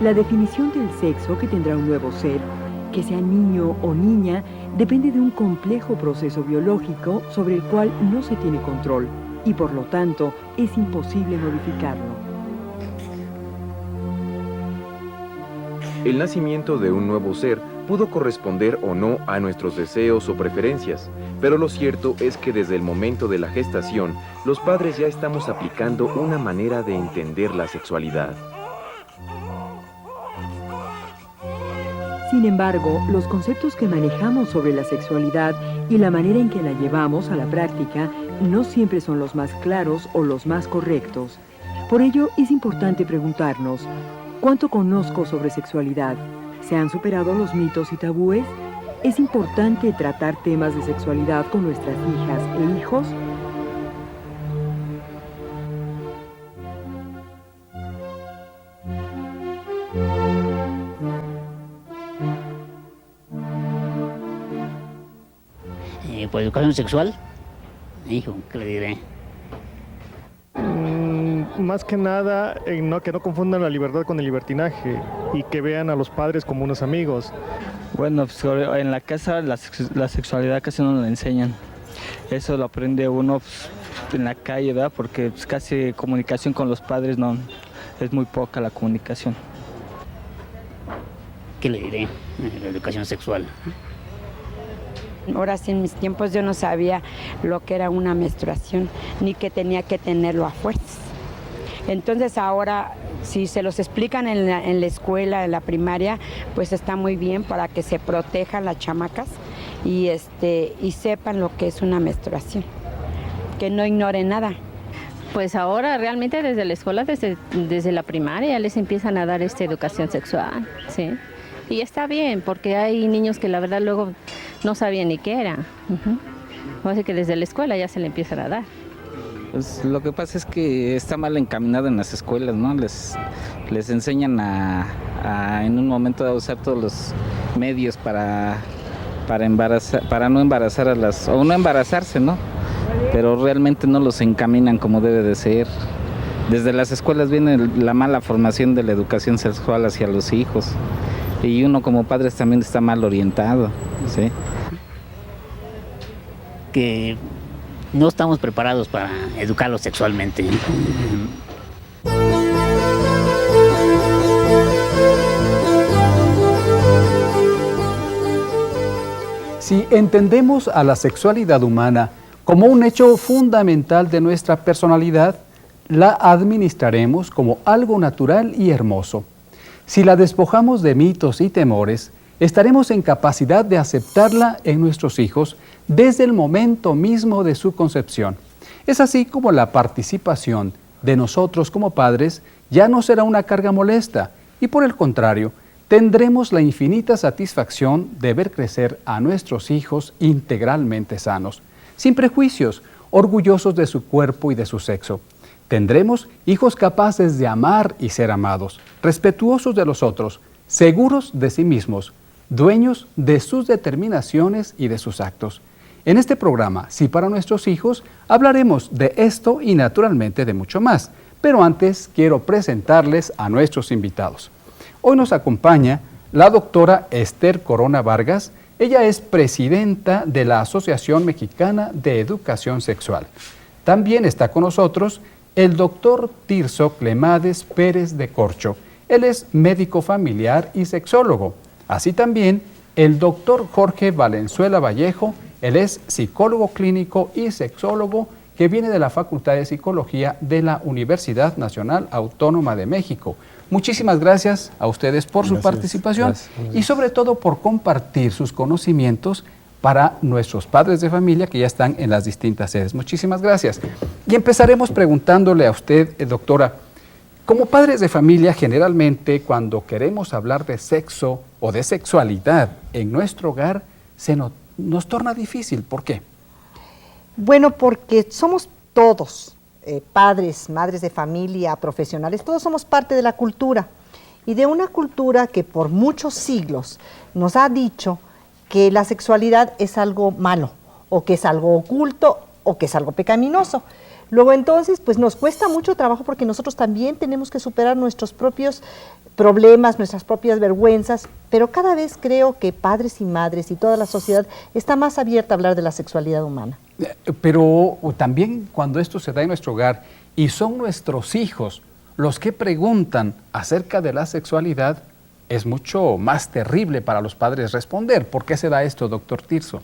La definición del sexo que tendrá un nuevo ser, que sea niño o niña, depende de un complejo proceso biológico sobre el cual no se tiene control y por lo tanto es imposible modificarlo. El nacimiento de un nuevo ser pudo corresponder o no a nuestros deseos o preferencias, pero lo cierto es que desde el momento de la gestación, los padres ya estamos aplicando una manera de entender la sexualidad. Sin embargo, los conceptos que manejamos sobre la sexualidad y la manera en que la llevamos a la práctica no siempre son los más claros o los más correctos. Por ello, es importante preguntarnos, ¿cuánto conozco sobre sexualidad? ¿Se han superado los mitos y tabúes? ¿Es importante tratar temas de sexualidad con nuestras hijas e hijos? Por educación sexual, hijo, ¿qué le diré? Más que nada, que no confundan la libertad con el libertinaje y que vean a los padres como unos amigos. Bueno, pues en la casa la sexualidad casi no la enseñan. Eso lo aprende uno pues, en la calle, ¿verdad? Porque pues, casi comunicación con los padres no, es muy poca la comunicación. ¿Qué le diré? La educación sexual. Ahora sí, en mis tiempos yo no sabía lo que era una menstruación, ni que tenía que tenerlo a fuerzas. Entonces ahora, si se los explican en la escuela, en la primaria, pues está muy bien para que se protejan las chamacas y sepan lo que es una menstruación, que no ignoren nada. Pues ahora realmente desde la escuela, desde la primaria les empiezan a dar educación sexual, ¿sí? Y está bien, porque hay niños que la verdad luego no sabían ni qué era. Así que desde la escuela ya se le empiezan a dar. Pues lo que pasa es que está mal encaminado en las escuelas, ¿no? Les enseñan en un momento a usar todos los medios para no embarazar o no embarazarse, ¿no? Pero realmente no los encaminan como debe de ser. Desde las escuelas viene la mala formación de la educación sexual hacia los hijos. Y uno como padres también está mal orientado, ¿sí? Que no estamos preparados para educarlos sexualmente. Si entendemos a la sexualidad humana como un hecho fundamental de nuestra personalidad, la administraremos como algo natural y hermoso. Si la despojamos de mitos y temores, estaremos en capacidad de aceptarla en nuestros hijos desde el momento mismo de su concepción. Es así como la participación de nosotros como padres ya no será una carga molesta y por el contrario, tendremos la infinita satisfacción de ver crecer a nuestros hijos integralmente sanos, sin prejuicios, orgullosos de su cuerpo y de su sexo. Tendremos hijos capaces de amar y ser amados, respetuosos de los otros, seguros de sí mismos, dueños de sus determinaciones y de sus actos. En este programa, Sí para nuestros hijos, hablaremos de esto y naturalmente de mucho más. Pero antes quiero presentarles a nuestros invitados. Hoy nos acompaña la doctora Esther Corona Vargas. Ella es presidenta de la Asociación Mexicana de Educación Sexual. También está con nosotros el doctor Tirso Clemades Pérez de Corcho. Él es médico familiar y sexólogo. Así también el doctor Jorge Valenzuela Vallejo. Él es psicólogo clínico y sexólogo que viene de la Facultad de Psicología de la Universidad Nacional Autónoma de México. Muchísimas gracias a ustedes por su participación y sobre todo por compartir sus conocimientos para nuestros padres de familia que ya están en las distintas sedes. Muchísimas gracias. Y empezaremos preguntándole a usted, doctora, como padres de familia, generalmente cuando queremos hablar de sexo o de sexualidad en nuestro hogar, nos torna difícil. ¿Por qué? Bueno, porque somos todos, padres, madres de familia, profesionales, todos somos parte de la cultura. Y de una cultura que por muchos siglos nos ha dicho que la sexualidad es algo malo, o que es algo oculto, o que es algo pecaminoso. Luego entonces, pues nos cuesta mucho trabajo porque nosotros también tenemos que superar nuestros propios problemas, nuestras propias vergüenzas, pero cada vez creo que padres y madres y toda la sociedad está más abierta a hablar de la sexualidad humana. Pero también cuando esto se da en nuestro hogar y son nuestros hijos los que preguntan acerca de la sexualidad, es mucho más terrible para los padres responder. ¿Por qué se da esto, doctor Tirso?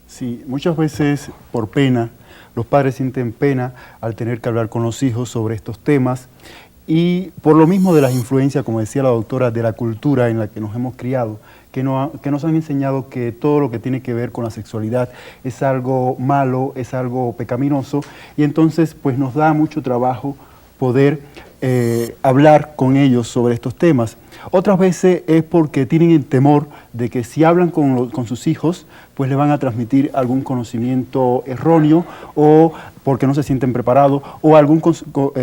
Sí, muchas veces por pena, los padres sienten pena al tener que hablar con los hijos sobre estos temas y por lo mismo de las influencias, como decía la doctora, de la cultura en la que nos hemos criado, que nos han enseñado que todo lo que tiene que ver con la sexualidad es algo malo, es algo pecaminoso, y entonces pues nos da mucho trabajo poder hablar con ellos sobre estos temas. Otras veces es porque tienen el temor de que si hablan con sus hijos, pues le van a transmitir algún conocimiento erróneo o porque no se sienten preparados o algún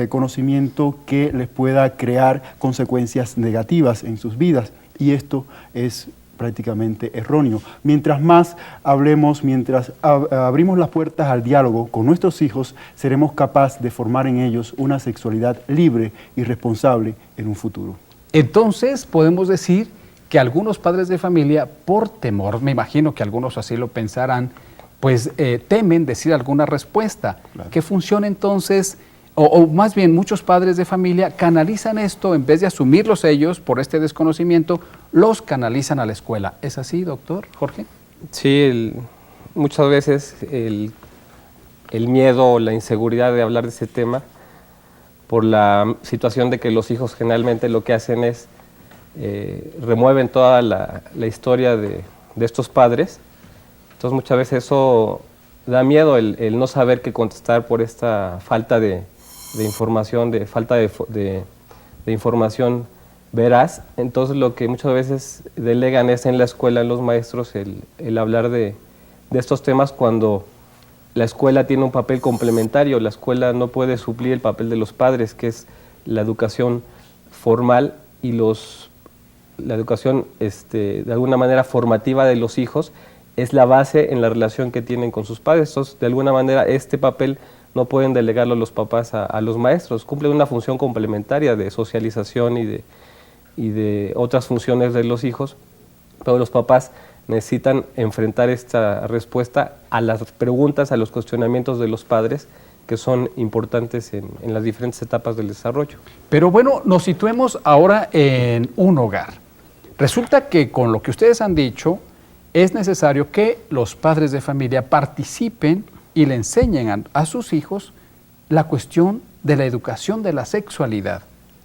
conocimiento que les pueda crear consecuencias negativas en sus vidas. Y esto es prácticamente erróneo. Mientras más hablemos, mientras abrimos las puertas al diálogo con nuestros hijos, seremos capaces de formar en ellos una sexualidad libre y responsable en un futuro. Entonces podemos decir que algunos padres de familia, por temor, me imagino que algunos así lo pensarán, pues temen decir alguna respuesta, claro, que funcione entonces, o más bien muchos padres de familia canalizan esto, en vez de asumirlos ellos por este desconocimiento, los canalizan a la escuela. ¿Es así, doctor Jorge? Sí, muchas veces el miedo o la inseguridad de hablar de ese tema, por la situación de que los hijos generalmente lo que hacen es remueven toda la historia de estos padres. Entonces muchas veces eso da miedo, el no saber qué contestar por esta falta de información, de falta de información veraz. Entonces lo que muchas veces delegan es en la escuela, en los maestros, el hablar de estos temas cuando la escuela tiene un papel complementario. La escuela no puede suplir el papel de los padres, que es la educación formal y la educación de alguna manera formativa de los hijos es la base en la relación que tienen con sus padres. Entonces, de alguna manera, este papel no pueden delegarlo los papás a los maestros. Cumplen una función complementaria de socialización y de otras funciones de los hijos, pero los papás necesitan enfrentar esta respuesta a las preguntas, a los cuestionamientos de los padres, que son importantes en las diferentes etapas del desarrollo. Pero bueno, nos situemos ahora en un hogar. Resulta que con lo que ustedes han dicho, es necesario que los padres de familia participen y le enseñen a sus hijos la cuestión de la educación de la sexualidad.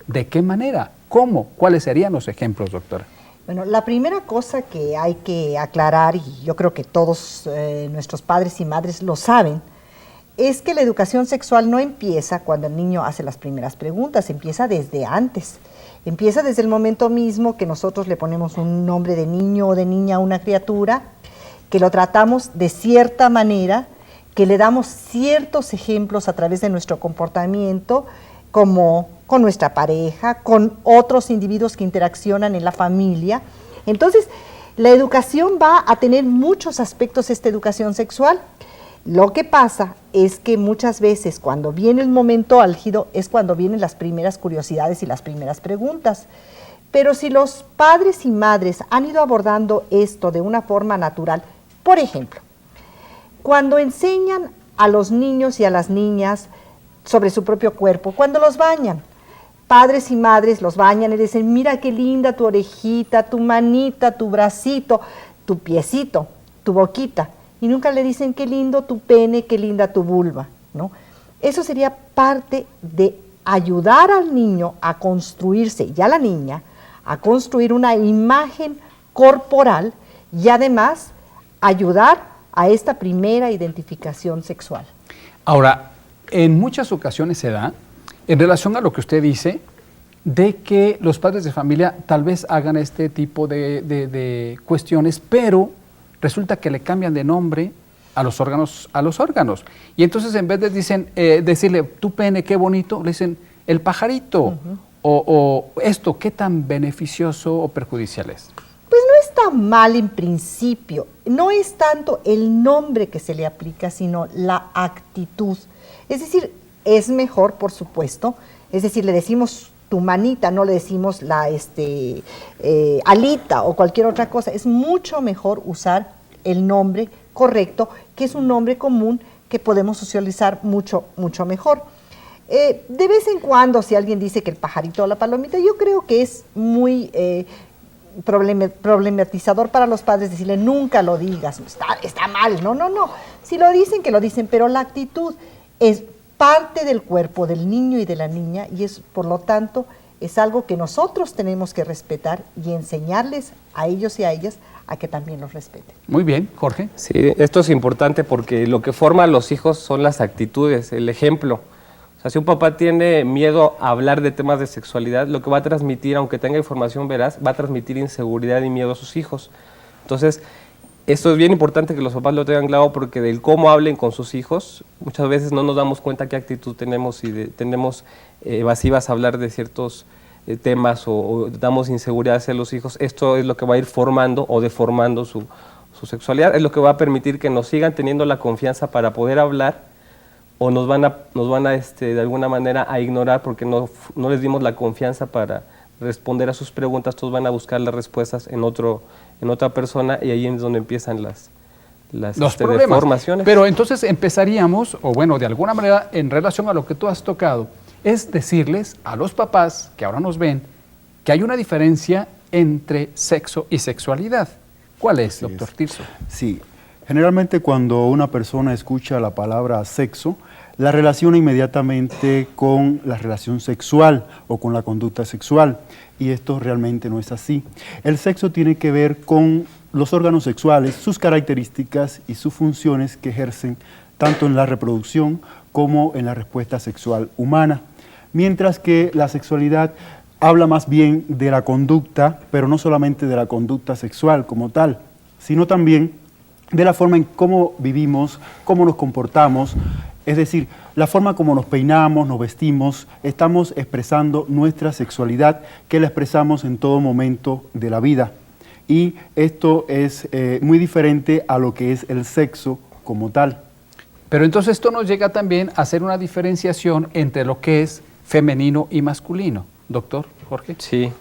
¿De qué manera? ¿Cómo? ¿Cuáles serían los ejemplos, doctora? Bueno, la primera cosa que hay que aclarar, y yo creo que todos nuestros padres y madres lo saben, es que la educación sexual no empieza cuando el niño hace las primeras preguntas, empieza desde antes. Empieza desde el momento mismo que nosotros le ponemos un nombre de niño o de niña a una criatura, que lo tratamos de cierta manera, que le damos ciertos ejemplos a través de nuestro comportamiento, como con nuestra pareja, con otros individuos que interaccionan en la familia. Entonces, la educación va a tener muchos aspectos, esta educación sexual. Lo que pasa es que muchas veces cuando viene el momento álgido es cuando vienen las primeras curiosidades y las primeras preguntas. Pero si los padres y madres han ido abordando esto de una forma natural, por ejemplo, cuando enseñan a los niños y a las niñas sobre su propio cuerpo, cuando los bañan, padres y madres los bañan y dicen, mira qué linda tu orejita, tu manita, tu bracito, tu piecito, tu boquita. Y nunca le dicen qué lindo tu pene, qué linda tu vulva, ¿no? Eso sería parte de ayudar al niño a construirse, y a la niña, a construir una imagen corporal y además ayudar a esta primera identificación sexual. Ahora, en muchas ocasiones se da, en relación a lo que usted dice, de que los padres de familia tal vez hagan este tipo de cuestiones, pero resulta que le cambian de nombre a los órganos. Y entonces en vez de decirle, tu pene, qué bonito, le dicen, el pajarito. O esto, ¿qué tan beneficioso o perjudicial es? Pues no está mal en principio. No es tanto el nombre que se le aplica, sino la actitud. Es decir, es mejor, por supuesto, es decir, le decimos tu manita, no le decimos la alita o cualquier otra cosa. Es mucho mejor usar el nombre correcto, que es un nombre común que podemos socializar mucho mejor. De vez en cuando, si alguien dice que el pajarito o la palomita, yo creo que es muy problematizador para los padres decirle nunca lo digas, está mal, no. Si lo dicen, que lo dicen, pero la actitud es parte del cuerpo del niño y de la niña y es, por lo tanto, es algo que nosotros tenemos que respetar y enseñarles a ellos y a ellas a que también los respeten. Muy bien, Jorge. Sí, esto es importante porque lo que forma a los hijos son las actitudes, el ejemplo. O sea, si un papá tiene miedo a hablar de temas de sexualidad, lo que va a transmitir, aunque tenga información veraz, va a transmitir inseguridad y miedo a sus hijos. Entonces, esto es bien importante que los papás lo tengan claro porque del cómo hablen con sus hijos, muchas veces no nos damos cuenta qué actitud tenemos y tenemos evasivas a hablar de ciertos temas o damos inseguridad hacia los hijos. Esto es lo que va a ir formando o deformando su sexualidad, es lo que va a permitir que nos sigan teniendo la confianza para poder hablar o nos van a de alguna manera a ignorar porque no les dimos la confianza para responder a sus preguntas. Todos van a buscar las respuestas en otra persona y ahí es donde empiezan los problemas, deformaciones. Pero entonces empezaríamos, o bueno, de alguna manera en relación a lo que tú has tocado, es decirles a los papás que ahora nos ven que hay una diferencia entre sexo y sexualidad. ¿Cuál es, doctor Tirso? Sí, generalmente cuando una persona escucha la palabra sexo, la relaciona inmediatamente con la relación sexual o con la conducta sexual, y esto realmente no es así. El sexo tiene que ver con los órganos sexuales, sus características y sus funciones que ejercen tanto en la reproducción como en la respuesta sexual humana, mientras que la sexualidad habla más bien de la conducta, pero no solamente de la conducta sexual como tal, sino también de la forma en cómo vivimos, cómo nos comportamos, es decir, la forma como nos peinamos, nos vestimos, estamos expresando nuestra sexualidad que la expresamos en todo momento de la vida. Y esto es muy diferente a lo que es el sexo como tal. Pero entonces esto nos llega también a hacer una diferenciación entre lo que es femenino y masculino. Doctor Jorge. Sí,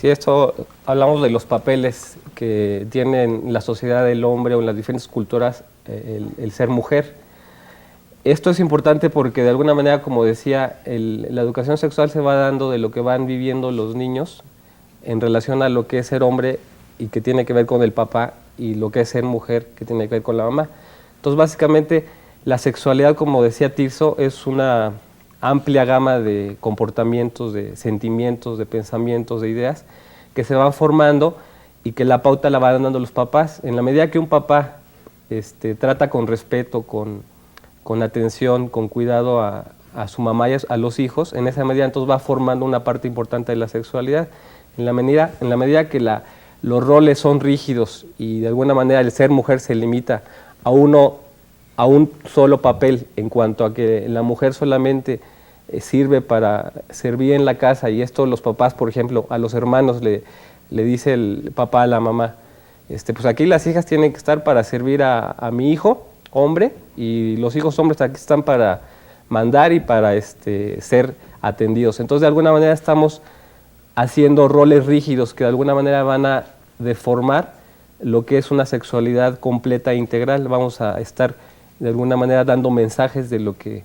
esto hablamos de los papeles que tiene en la sociedad del hombre o en las diferentes culturas el ser mujer. Esto es importante porque de alguna manera, como decía, la educación sexual se va dando de lo que van viviendo los niños en relación a lo que es ser hombre y que tiene que ver con el papá y lo que es ser mujer que tiene que ver con la mamá. Entonces, básicamente, la sexualidad, como decía Tirso, es una amplia gama de comportamientos, de sentimientos, de pensamientos, de ideas que se van formando y que la pauta la van dando los papás. En la medida que un papá trata con respeto, con atención, con cuidado a su mamá y a los hijos, en esa medida entonces va formando una parte importante de la sexualidad. En la medida que los roles son rígidos y de alguna manera el ser mujer se limita a un solo papel en cuanto a que la mujer solamente sirve para servir en la casa, y esto los papás, por ejemplo, a los hermanos le dice el papá a la mamá, pues aquí las hijas tienen que estar para servir a mi hijo, hombre, y los hijos hombres aquí están para mandar y para ser atendidos. Entonces, de alguna manera estamos haciendo roles rígidos que de alguna manera van a deformar lo que es una sexualidad completa e integral. Vamos a estar de alguna manera dando mensajes de lo que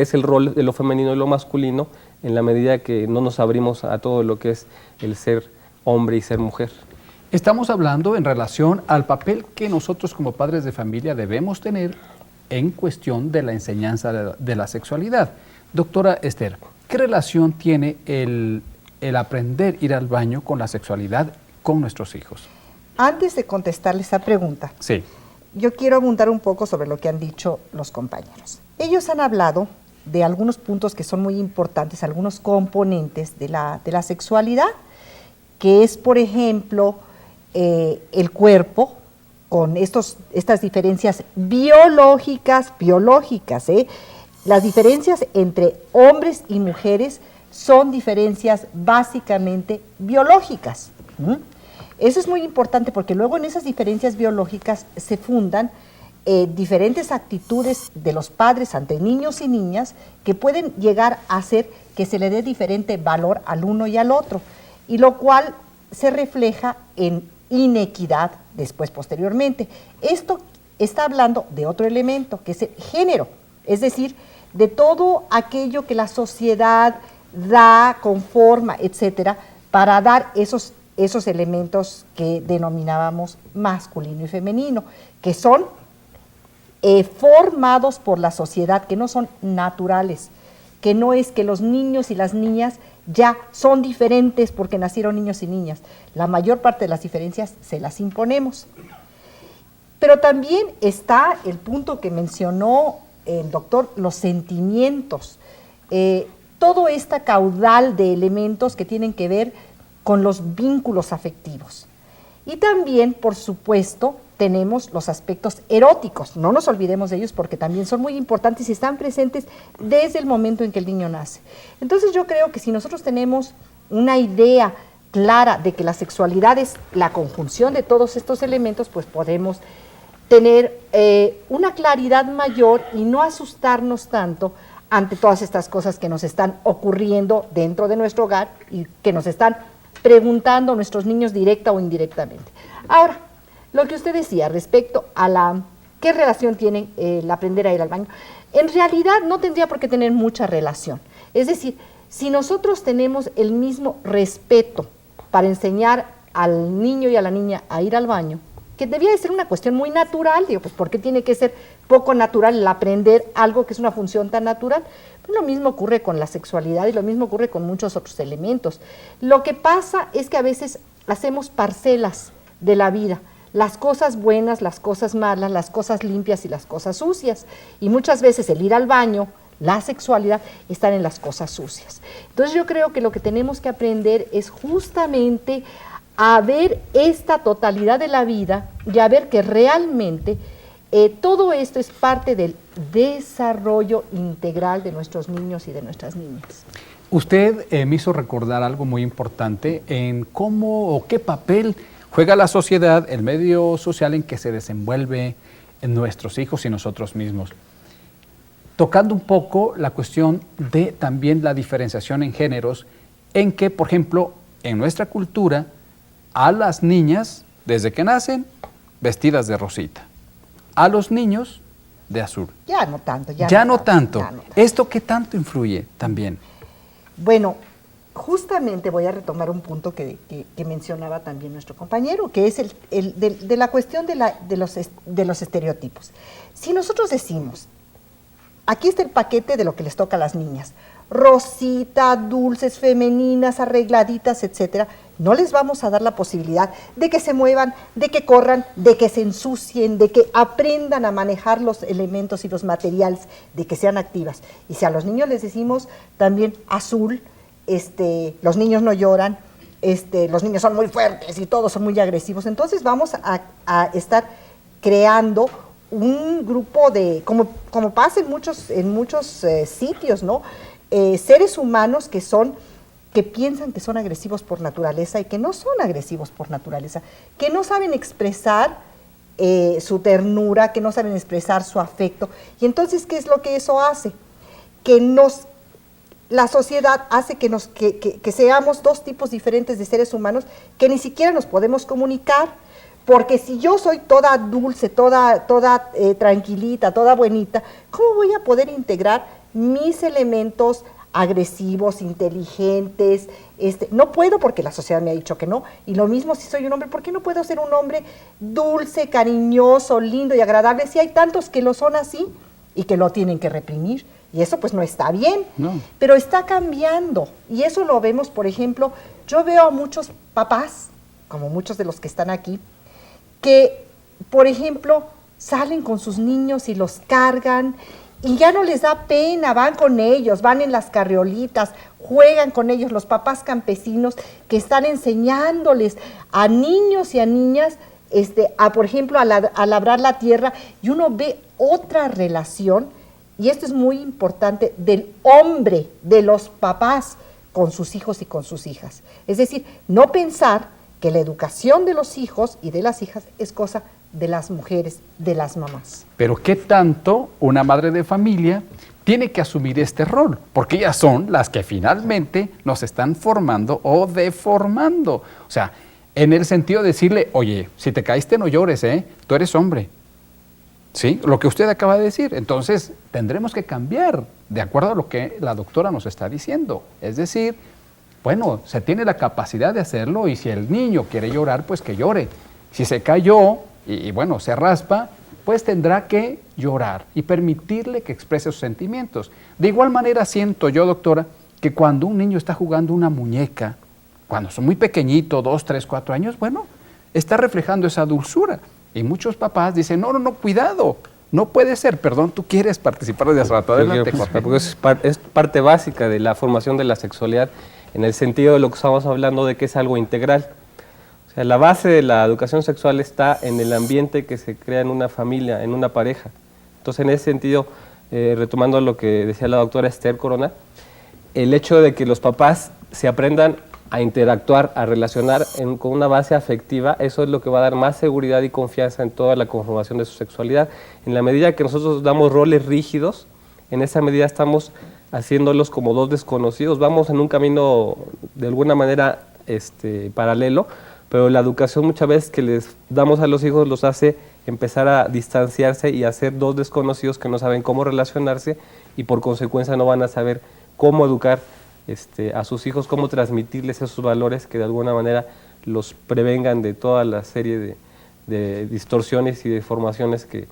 es el rol de lo femenino y lo masculino en la medida que no nos abrimos a todo lo que es el ser hombre y ser mujer. Estamos hablando en relación al papel que nosotros como padres de familia debemos tener en cuestión de la enseñanza de la sexualidad. Doctora Esther, ¿qué relación tiene el aprender a ir al baño con la sexualidad con nuestros hijos? Antes de contestarle esa pregunta, sí, yo quiero abundar un poco sobre lo que han dicho los compañeros. Ellos han hablado de algunos puntos que son muy importantes, algunos componentes de la sexualidad, que es, por ejemplo, el cuerpo, con estas diferencias biológicas. Las diferencias entre hombres y mujeres son diferencias básicamente biológicas. Eso es muy importante porque luego en esas diferencias biológicas se fundan diferentes actitudes de los padres ante niños y niñas que pueden llegar a hacer que se le dé diferente valor al uno y al otro, y lo cual se refleja en inequidad después, posteriormente. Esto está hablando de otro elemento, que es el género, es decir, de todo aquello que la sociedad da, conforma, etcétera, para dar esos elementos que denominábamos masculino y femenino, que son formados por la sociedad, que no son naturales, que no es que los niños y las niñas ya son diferentes porque nacieron niños y niñas. La mayor parte de las diferencias se las imponemos. Pero también está el punto que mencionó el doctor, los sentimientos. Todo esta caudal de elementos que tienen que ver con los vínculos afectivos. Y también, por supuesto, tenemos los aspectos eróticos. No nos olvidemos de ellos porque también son muy importantes y están presentes desde el momento en que el niño nace. Entonces yo creo que si nosotros tenemos una idea clara de que la sexualidad es la conjunción de todos estos elementos, pues podemos tener una claridad mayor y no asustarnos tanto ante todas estas cosas que nos están ocurriendo dentro de nuestro hogar y que nos están preguntando a nuestros niños directa o indirectamente. Ahora, lo que usted decía respecto a qué relación tiene el aprender a ir al baño, en realidad no tendría por qué tener mucha relación. Es decir, si nosotros tenemos el mismo respeto para enseñar al niño y a la niña a ir al baño, que debía de ser una cuestión muy natural, digo, pues ¿por qué tiene que ser poco natural el aprender algo que es una función tan natural? Pues lo mismo ocurre con la sexualidad y lo mismo ocurre con muchos otros elementos. Lo que pasa es que a veces hacemos parcelas de la vida, las cosas buenas, las cosas malas, las cosas limpias y las cosas sucias, y muchas veces el ir al baño, la sexualidad, están en las cosas sucias. Entonces yo creo que lo que tenemos que aprender es justamente a ver esta totalidad de la vida y a ver que realmente todo esto es parte del desarrollo integral de nuestros niños y de nuestras niñas. Usted me hizo recordar algo muy importante en cómo o qué papel juega la sociedad, el medio social en que se desenvuelve en nuestros hijos y nosotros mismos. Tocando un poco la cuestión de también la diferenciación en géneros, en que, por ejemplo, en nuestra cultura, a las niñas, desde que nacen, vestidas de rosita. A los niños, de azul. Ya no tanto. Ya no tanto. ¿Esto qué tanto influye también? Bueno, justamente voy a retomar un punto que mencionaba también nuestro compañero, que es de la cuestión de los estereotipos. Si nosotros decimos, aquí está el paquete de lo que les toca a las niñas, rosita, dulces, femeninas, arregladitas, etcétera, no les vamos a dar la posibilidad de que se muevan, de que corran, de que se ensucien, de que aprendan a manejar los elementos y los materiales, de que sean activas. Y si a los niños les decimos también azul, los niños no lloran, los niños son muy fuertes y todos son muy agresivos, entonces vamos a estar creando un grupo de, como pasa en muchos sitios, ¿no? Seres humanos que piensan que son agresivos por naturaleza y que no son agresivos por naturaleza, que no saben expresar su ternura, que no saben expresar su afecto. Y entonces, ¿qué es lo que eso hace? La sociedad hace que seamos dos tipos diferentes de seres humanos que ni siquiera nos podemos comunicar, porque si yo soy toda dulce, toda tranquilita, toda buenita, ¿cómo voy a poder integrar mis elementos agresivos, inteligentes? No puedo porque la sociedad me ha dicho que no. Y lo mismo si soy un hombre, ¿por qué no puedo ser un hombre dulce, cariñoso, lindo y agradable si hay tantos que lo son así y que lo tienen que reprimir? Y eso pues no está bien, no. Pero está cambiando. Y eso lo vemos, por ejemplo, yo veo a muchos papás, como muchos de los que están aquí, que, por ejemplo, salen con sus niños y los cargan y ya no les da pena, van con ellos, van en las carriolitas, juegan con ellos, los papás campesinos que están enseñándoles a niños y a niñas, por ejemplo, a labrar la tierra, y uno ve otra relación, y esto es muy importante, del hombre, de los papás con sus hijos y con sus hijas. Es decir, no pensar que la educación de los hijos y de las hijas es cosa de las mujeres, de las mamás. Pero ¿qué tanto una madre de familia tiene que asumir este rol? Porque ellas son las que finalmente nos están formando o deformando. O sea, en el sentido de decirle, oye, si te caíste no llores, tú eres hombre. ¿Sí? Lo que usted acaba de decir. Entonces, tendremos que cambiar de acuerdo a lo que la doctora nos está diciendo. Es decir, bueno, se tiene la capacidad de hacerlo y si el niño quiere llorar, pues que llore. Si se cayó y bueno, se raspa, pues tendrá que llorar y permitirle que exprese sus sentimientos. De igual manera siento yo, doctora, que cuando un niño está jugando una muñeca, cuando son muy pequeñitos, 2, 3, 4 años, bueno, está reflejando esa dulzura. Y muchos papás dicen, no, cuidado, no puede ser. Perdón, tú quieres participar de hace rato. Adelante, Jorge. Porque es parte básica de la formación de la sexualidad, en el sentido de lo que estamos hablando de que es algo integral. O sea, la base de la educación sexual está en el ambiente que se crea en una familia, en una pareja. Entonces, en ese sentido, retomando lo que decía la doctora Esther Corona, el hecho de que los papás se aprendan a interactuar, a relacionar con una base afectiva, eso es lo que va a dar más seguridad y confianza en toda la conformación de su sexualidad. En la medida que nosotros damos roles rígidos, en esa medida estamos haciéndolos como dos desconocidos. Vamos en un camino de alguna manera paralelo, pero la educación muchas veces que les damos a los hijos los hace empezar a distanciarse y a ser dos desconocidos que no saben cómo relacionarse y por consecuencia no van a saber cómo educar a sus hijos, cómo transmitirles esos valores que de alguna manera los prevengan de toda la serie de distorsiones y deformaciones que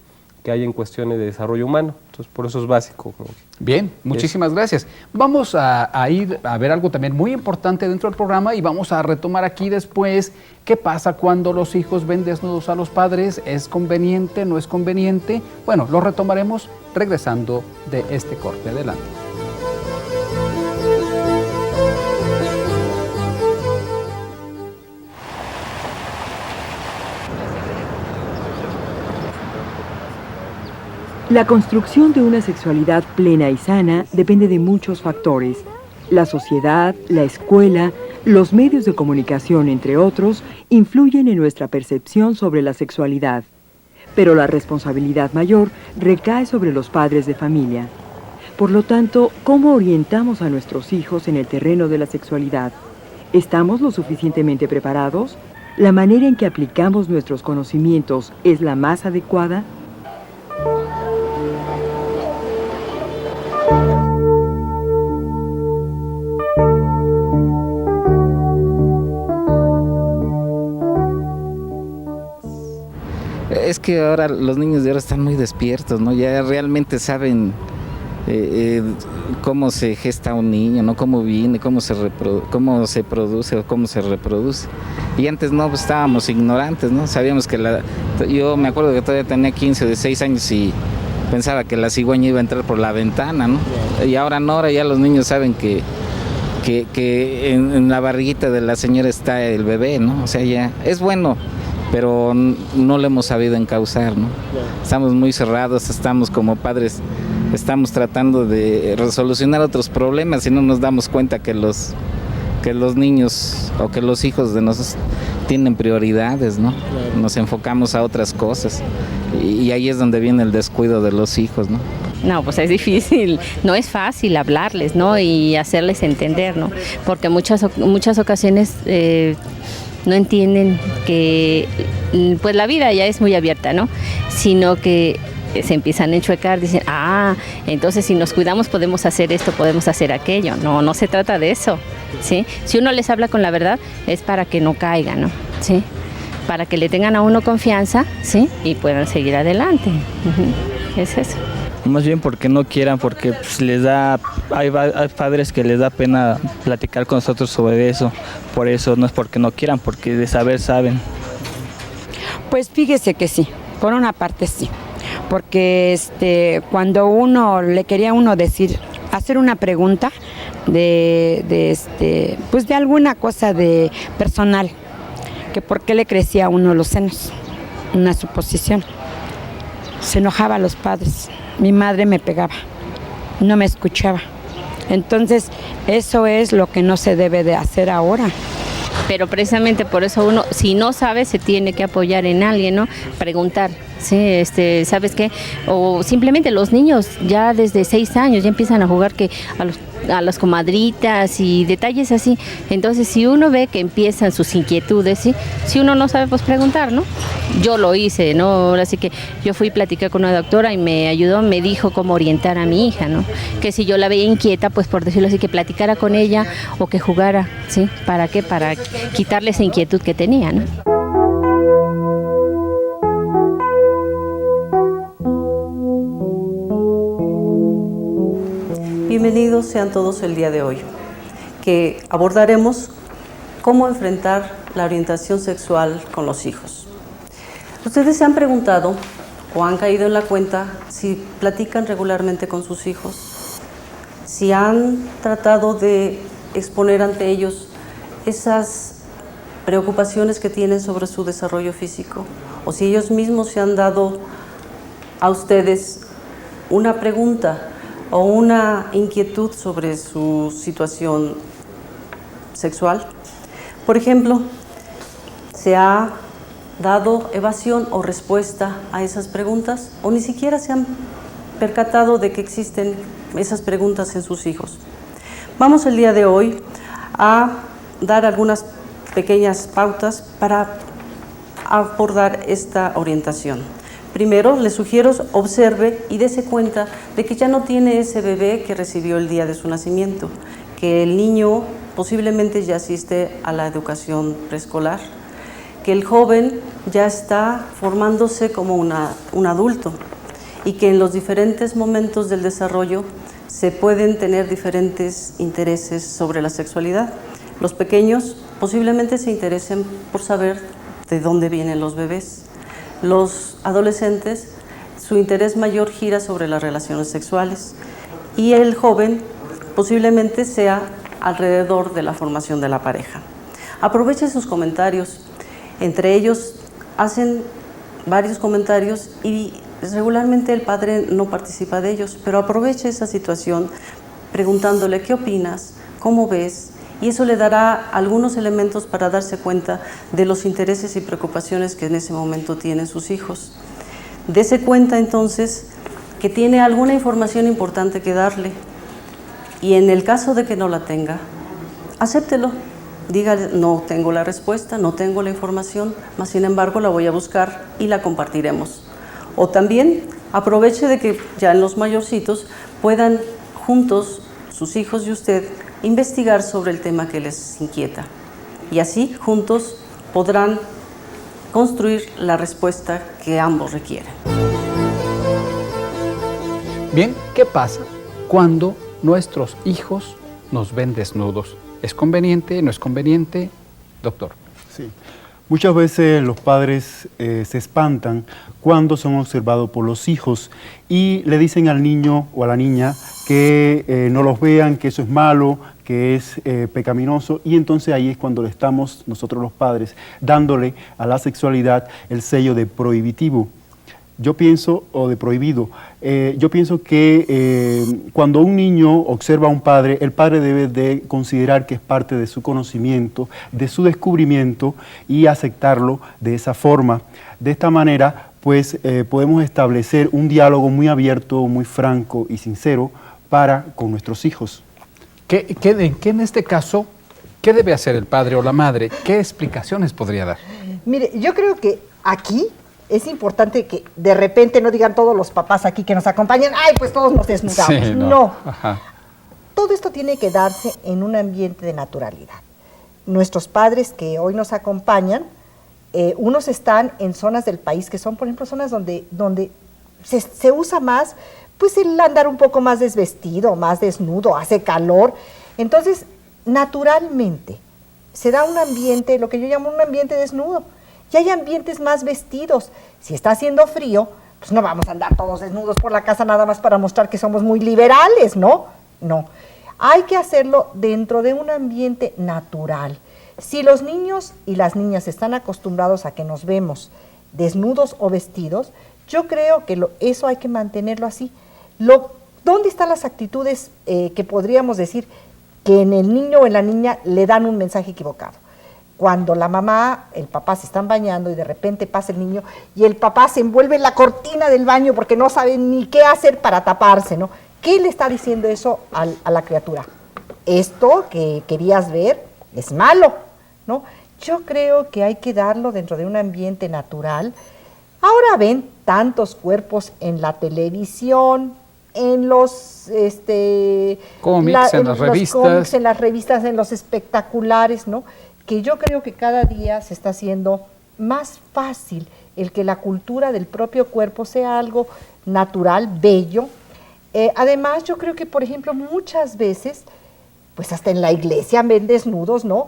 hay en cuestiones de desarrollo humano. Entonces, por eso es básico. Bien, muchísimas gracias. Vamos a ir a ver algo también muy importante dentro del programa y vamos a retomar aquí después qué pasa cuando los hijos ven desnudos a los padres. ¿Es conveniente? ¿No es conveniente? Bueno, lo retomaremos regresando de este corte. Adelante. La construcción de una sexualidad plena y sana depende de muchos factores. La sociedad, la escuela, los medios de comunicación, entre otros, influyen en nuestra percepción sobre la sexualidad. Pero la responsabilidad mayor recae sobre los padres de familia. Por lo tanto, ¿cómo orientamos a nuestros hijos en el terreno de la sexualidad? ¿Estamos lo suficientemente preparados? ¿La manera en que aplicamos nuestros conocimientos es la más adecuada? Es que ahora los niños de ahora están muy despiertos, ¿no? Ya realmente saben cómo se gesta un niño, ¿no? Cómo viene, cómo se produce o cómo se reproduce. Y antes no, pues, estábamos ignorantes, ¿no? Sabíamos que yo me acuerdo que todavía tenía 15 o 16 años y pensaba que la cigüeña iba a entrar por la ventana, ¿no? Y ahora no, ahora ya los niños saben que en la barriguita de la señora está el bebé, ¿no? O sea, ya es bueno, pero no lo hemos sabido encauzar, ¿no? Estamos muy cerrados, estamos como padres, estamos tratando de resolucionar otros problemas y no nos damos cuenta que los niños o que los hijos de nosotros tienen prioridades, ¿no? Nos enfocamos a otras cosas y ahí es donde viene el descuido de los hijos, ¿no? No, pues es difícil, no es fácil hablarles, ¿no? Y hacerles entender, ¿no? Porque muchas ocasiones no entienden que pues la vida ya es muy abierta, ¿no? Sino que se empiezan a enchuecar, dicen, entonces si nos cuidamos podemos hacer esto, podemos hacer aquello. No se trata de eso, ¿sí? Si uno les habla con la verdad es para que no caigan, ¿no? ¿Sí? Para que le tengan a uno confianza, ¿sí? Y puedan seguir adelante. Es eso. Más bien porque no quieran, porque pues, hay padres que les da pena platicar con nosotros sobre eso. Por eso no es porque no quieran, porque de saber saben. Pues fíjese que sí, por una parte sí. Porque cuando le quería uno decir, hacer una pregunta pues de alguna cosa de personal, que por qué le crecía a uno los senos, una suposición. Se enojaba a los padres. Mi madre me pegaba, no me escuchaba. Entonces, eso es lo que no se debe de hacer ahora. pero precisamente por eso uno, si no sabe, se tiene que apoyar en alguien, ¿no? Preguntar, sí, ¿sabes qué? O simplemente los niños ya desde 6 años ya empiezan a jugar que a las comadritas y detalles así. Entonces, si uno ve que empiezan sus inquietudes, ¿sí? Si uno no sabe, pues preguntar, ¿no? Yo lo hice, ¿no? Ahora sí que yo fui a platicar con una doctora y me ayudó, me dijo cómo orientar a mi hija, ¿no? Que si yo la veía inquieta, pues por decirlo así, que platicara con ella o que jugara, ¿sí? ¿Para qué? Para quitarle esa inquietud que tenía, ¿no? Bienvenidos sean todos el día de hoy, que abordaremos cómo enfrentar la orientación sexual con los hijos. ¿Ustedes se han preguntado o han caído en la cuenta si platican regularmente con sus hijos? Si han tratado de exponer ante ellos esas preocupaciones que tienen sobre su desarrollo físico, o si ellos mismos se han dado a ustedes una pregunta o una inquietud sobre su situación sexual. Por ejemplo, ¿se ha dado evasión o respuesta a esas preguntas? ¿O ni siquiera se han percatado de que existen esas preguntas en sus hijos? Vamos el día de hoy a dar algunas pequeñas pautas para abordar esta orientación. Primero, le sugiero observe y dése cuenta de que ya no tiene ese bebé que recibió el día de su nacimiento, que el niño posiblemente ya asiste a la educación preescolar, que el joven ya está formándose como un adulto y que en los diferentes momentos del desarrollo se pueden tener diferentes intereses sobre la sexualidad. Los pequeños posiblemente se interesen por saber de dónde vienen los bebés. Los adolescentes, su interés mayor gira sobre las relaciones sexuales y el joven posiblemente sea alrededor de la formación de la pareja. Aproveche sus comentarios, entre ellos hacen varios comentarios y regularmente el padre no participa de ellos, pero aproveche esa situación preguntándole ¿qué opinas? ¿Cómo ves? Y eso le dará algunos elementos para darse cuenta de los intereses y preocupaciones que en ese momento tienen sus hijos. Dese cuenta entonces que tiene alguna información importante que darle y en el caso de que no la tenga, acéptelo. Dígale, no tengo la respuesta, no tengo la información, mas sin embargo la voy a buscar y la compartiremos. O también aproveche de que ya en los mayorcitos puedan juntos, sus hijos y usted, investigar sobre el tema que les inquieta. Y así, juntos, podrán construir la respuesta que ambos requieren. Bien, ¿qué pasa cuando nuestros hijos nos ven desnudos? ¿Es conveniente? ¿No es conveniente? Doctor. Sí. Muchas veces los padres se espantan cuando son observados por los hijos y le dicen al niño o a la niña que no los vean, que eso es malo, que es pecaminoso, y entonces ahí es cuando le estamos nosotros los padres dándole a la sexualidad el sello de prohibitivo. Yo pienso, o de prohibido, yo pienso que cuando un niño observa a un padre, el padre debe de considerar que es parte de su conocimiento, de su descubrimiento y aceptarlo de esa forma. De esta manera, pues podemos establecer un diálogo muy abierto, muy franco y sincero con nuestros hijos. ¿Qué en este caso, qué debe hacer el padre o la madre? ¿Qué explicaciones podría dar? Mire, yo creo que aquí es importante que de repente no digan todos los papás aquí que nos acompañan, ¡ay, pues todos nos desnudamos! Sí, no. Ajá. Todo esto tiene que darse en un ambiente de naturalidad. Nuestros padres que hoy nos acompañan, unos están en zonas del país que son, por ejemplo, zonas donde se usa más, pues el andar un poco más desvestido, más desnudo, hace calor. Entonces, naturalmente, se da un ambiente, lo que yo llamo un ambiente desnudo. Y hay ambientes más vestidos. Si está haciendo frío, pues no vamos a andar todos desnudos por la casa nada más para mostrar que somos muy liberales, ¿no? No. Hay que hacerlo dentro de un ambiente natural. Si los niños y las niñas están acostumbrados a que nos vemos desnudos o vestidos, yo creo que eso hay que mantenerlo así. ¿Dónde están las actitudes que podríamos decir que en el niño o en la niña le dan un mensaje equivocado? cuando la mamá, el papá se están bañando y de repente pasa el niño y el papá se envuelve en la cortina del baño porque no sabe ni qué hacer para taparse, ¿no? ¿Qué le está diciendo eso a la criatura? Esto que querías ver es malo, ¿no? Yo creo que hay que darlo dentro de un ambiente natural. Ahora ven tantos cuerpos en la televisión, en los cómics, en las revistas. Cómics, en las revistas, en los espectaculares, ¿no? Que yo creo que cada día se está haciendo más fácil el que la cultura del propio cuerpo sea algo natural, bello. Además, yo creo que, por ejemplo, muchas veces, pues hasta en la iglesia ven desnudos, ¿no?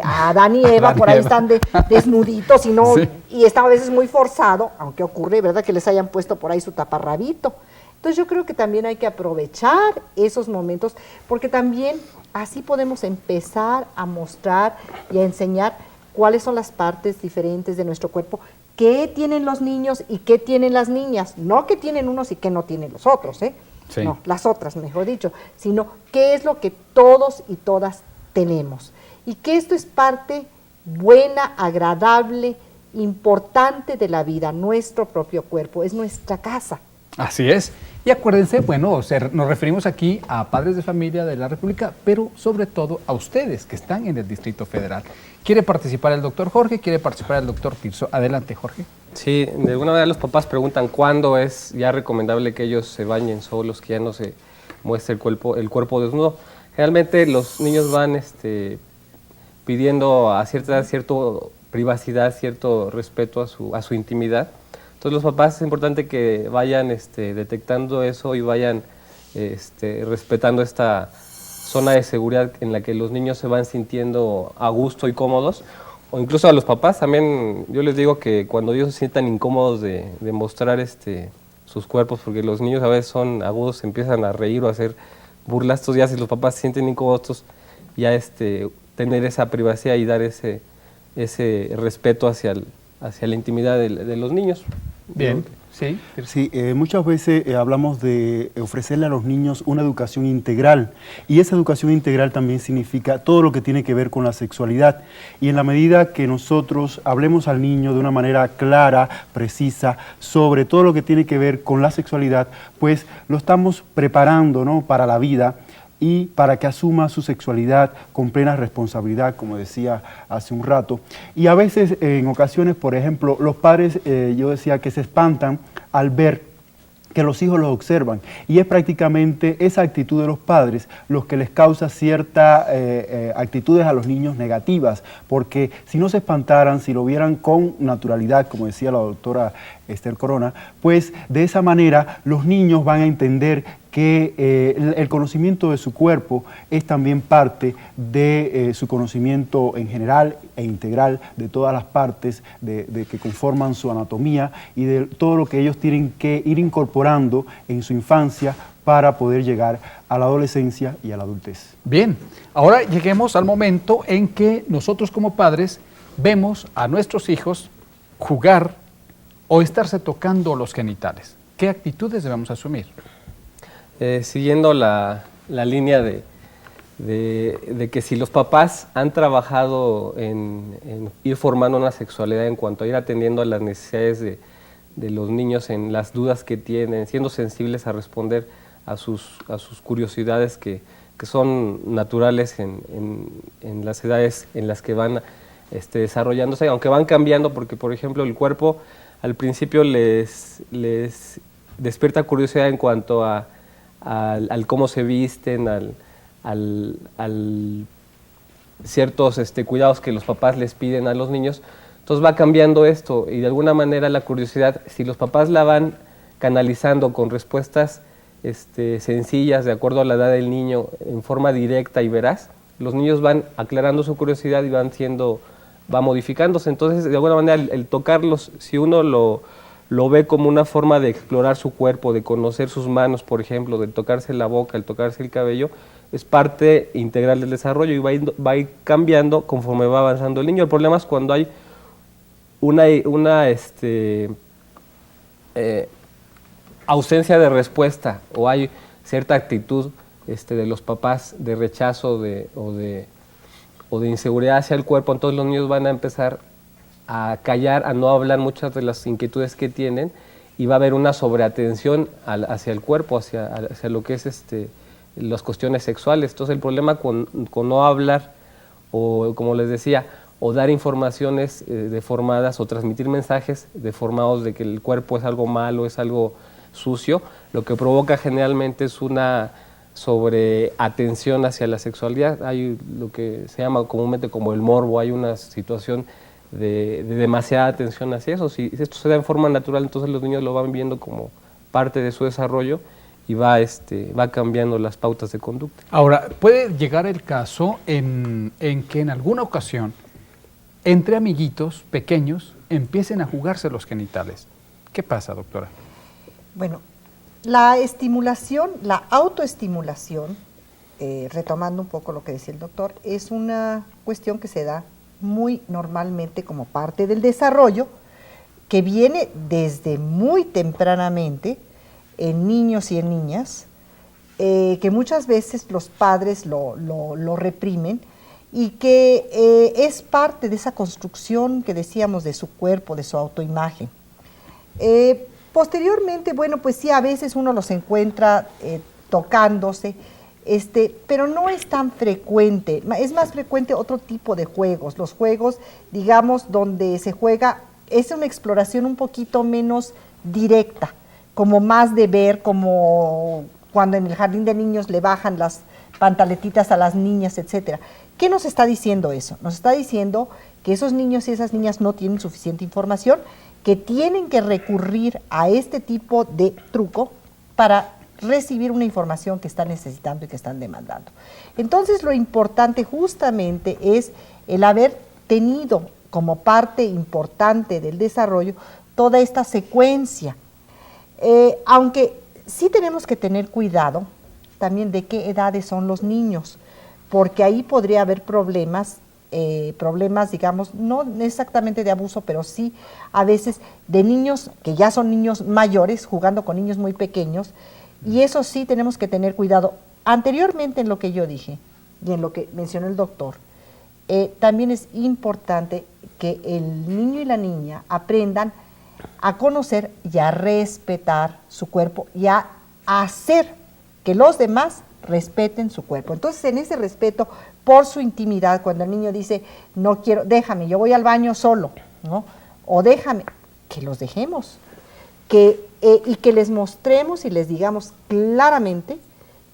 Adán y Eva por ahí están desnuditos y no, sí. Y está a veces muy forzado, aunque ocurre, ¿verdad?, que les hayan puesto por ahí su taparrabito. Entonces yo creo que también hay que aprovechar esos momentos, porque también así podemos empezar a mostrar y a enseñar cuáles son las partes diferentes de nuestro cuerpo, qué tienen los niños y qué tienen las niñas, no qué tienen unos y qué no tienen los otros, sí. No, las otras, mejor dicho, sino qué es lo que todos y todas tenemos. Y que esto es parte buena, agradable, importante de la vida, nuestro propio cuerpo, es nuestra casa. Así es. Y acuérdense, bueno, nos referimos aquí a padres de familia de la República, pero sobre todo a ustedes que están en el Distrito Federal. ¿Quiere participar el doctor Jorge? ¿Quiere participar el doctor Tirso? Adelante, Jorge. Sí, de alguna manera los papás preguntan cuándo es ya recomendable que ellos se bañen solos, que ya no se muestre el cuerpo desnudo. Generalmente los niños van pidiendo a cierta edad cierta privacidad, cierto respeto a su intimidad. Entonces los papás es importante que vayan detectando eso y vayan respetando esta zona de seguridad en la que los niños se van sintiendo a gusto y cómodos. O incluso a los papás también, yo les digo que cuando ellos se sientan incómodos de mostrar sus cuerpos, porque los niños a veces son agudos, empiezan a reír o a hacer burlas, estos días si los papás se sienten incómodos, ya tener esa privacidad y dar ese respeto hacia la intimidad de los niños. Bien, sí. Sí, muchas veces hablamos de ofrecerle a los niños una educación integral, y esa educación integral también significa todo lo que tiene que ver con la sexualidad, y en la medida que nosotros hablemos al niño de una manera clara, precisa, sobre todo lo que tiene que ver con la sexualidad, pues lo estamos preparando, ¿no?, para la vida, y para que asuma su sexualidad con plena responsabilidad, como decía hace un rato. Y a veces, en ocasiones, por ejemplo, los padres, yo decía que se espantan al ver que los hijos los observan, y es prácticamente esa actitud de los padres los que les causa ciertas actitudes a los niños negativas, porque si no se espantaran, si lo vieran con naturalidad, como decía la doctora Esther Corona, pues de esa manera los niños van a entender que el conocimiento de su cuerpo es también parte de su conocimiento en general e integral de todas las partes de que conforman su anatomía y de todo lo que ellos tienen que ir incorporando en su infancia para poder llegar a la adolescencia y a la adultez. Bien, ahora lleguemos al momento en que nosotros como padres vemos a nuestros hijos jugar o estarse tocando los genitales. ¿Qué actitudes debemos asumir? Siguiendo la línea de que si los papás han trabajado en ir formando una sexualidad en cuanto a ir atendiendo a las necesidades de los niños, en las dudas que tienen, siendo sensibles a responder a sus curiosidades que son naturales en las edades en las que van desarrollándose, aunque van cambiando, porque por ejemplo el cuerpo al principio les despierta curiosidad en cuanto al cómo se visten, al ciertos cuidados que los papás les piden a los niños. Entonces va cambiando esto y de alguna manera la curiosidad, si los papás la van canalizando con respuestas sencillas, de acuerdo a la edad del niño, en forma directa y veraz, los niños van aclarando su curiosidad y va modificándose. Entonces, de alguna manera, el tocarlos, si uno lo ve como una forma de explorar su cuerpo, de conocer sus manos, por ejemplo, de tocarse la boca, el tocarse el cabello, es parte integral del desarrollo y va a ir cambiando conforme va avanzando el niño. El problema es cuando hay una ausencia de respuesta o hay cierta actitud de los papás de rechazo o de inseguridad hacia el cuerpo, entonces los niños van a empezar a callar, a no hablar muchas de las inquietudes que tienen, y va a haber una sobreatención hacia el cuerpo, hacia lo que es las cuestiones sexuales. Entonces el problema con no hablar, o como les decía, o dar informaciones deformadas o transmitir mensajes deformados de que el cuerpo es algo malo, es algo sucio, lo que provoca generalmente es una sobreatención hacia la sexualidad. Hay lo que se llama comúnmente como el morbo, hay una situación de demasiada atención hacia eso. Si esto se da en forma natural, entonces los niños lo van viendo como parte de su desarrollo y va cambiando las pautas de conducta. Ahora, puede llegar el caso en que en alguna ocasión, entre amiguitos pequeños, empiecen a jugarse los genitales. ¿Qué pasa, doctora? Bueno, la estimulación, la autoestimulación, retomando un poco lo que decía el doctor, es una cuestión que se da muy normalmente como parte del desarrollo, que viene desde muy tempranamente en niños y en niñas, que muchas veces los padres lo reprimen, y que es parte de esa construcción que decíamos de su cuerpo, de su autoimagen. Posteriormente, bueno, pues sí, a veces uno los encuentra tocándose, pero no es tan frecuente, es más frecuente otro tipo de juegos, los juegos, digamos, donde se juega, es una exploración un poquito menos directa, como más de ver, como cuando en el jardín de niños le bajan las pantaletitas a las niñas, etcétera. ¿Qué nos está diciendo eso? Nos está diciendo que esos niños y esas niñas no tienen suficiente información, que tienen que recurrir a este tipo de truco para recibir una información que están necesitando y que están demandando. Entonces, lo importante justamente es el haber tenido como parte importante del desarrollo toda esta secuencia. Aunque sí tenemos que tener cuidado también de qué edades son los niños, porque ahí podría haber problemas, digamos, no exactamente de abuso, pero sí a veces de niños que ya son niños mayores jugando con niños muy pequeños, y eso sí tenemos que tener cuidado. Anteriormente en lo que yo dije y en lo que mencionó el doctor, también es importante que el niño y la niña aprendan a conocer y a respetar su cuerpo y a hacer que los demás respeten su cuerpo. Entonces, en ese respeto por su intimidad, cuando el niño dice, no quiero, déjame, yo voy al baño solo, ¿no? O déjame, que los dejemos, y que les mostremos y les digamos claramente